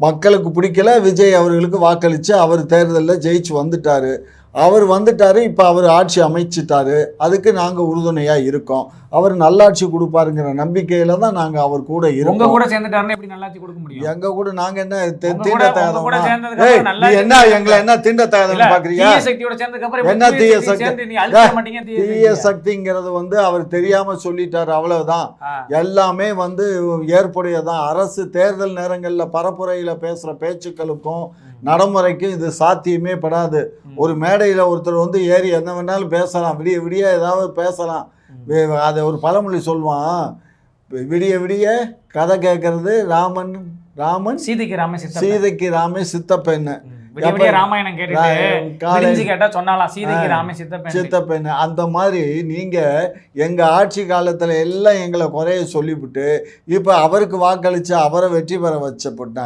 மக்களுக்கு பிடிக்கல, விஜய் அவர்களுக்கு வாக்களித்து அவர் தேர்தலில் ஜெயிச்சு வந்துட்டார். அவர் வந்துட்டார், இப்போ அவர் ஆட்சி அமைச்சிட்டாரு. அதுக்கு நாங்கள் உறுதுணையாக இருக்கோம். அவர் நல்லாட்சி கொடுப்பாருங்கிற நம்பிக்கையில் தான் நாங்கள் அவர் கூட இருக்கோம். உங்க கூட சேர்ந்துட்டாருன்னு எப்படி நல்லாட்சி கொடுக்க முடியும்? எங்க கூட நாங்கள் என்ன தீண்டத்தகாதவங்க? என்ன எங்களை என்ன தீண்டத்தகாதவங்க பார்க்குறீங்க? என்ன தீய சக்தி? தீய சக்திங்கிறது வந்து அவர் தெரியாமல் சொல்லிட்டார், அவ்வளவுதான். எல்லாமே வந்து ஏற்புடையதான். அரசு தேர்தல் நேரங்களில் பரப்புரையில் பேசுகிற பேச்சுக்களுக்கும் நடைமுறைக்கும் இது சாத்தியமே படாது. ஒரு மேடையில் ஒருத்தர் வந்து ஏறி என்ன வேணாலும் பேசலாம், விடிய விடிய ஏதாவது பேசலாம். அதை ஒரு பழமொழி சொல்லுவான், விடிய விடிய கதை கேட்கறது ராமன் சீதைக்கு ராமே சித்தப்பெண்ணு. சித்தப்பெண்ணு. அந்த மாதிரி நீங்க எங்க ஆட்சி காலத்துல எல்லாம் எங்களை குறைய சொல்லிவிட்டு இப்ப அவருக்கு வாக்களிச்சு அவரை வெற்றி பெற வச்ச பொட்டாடி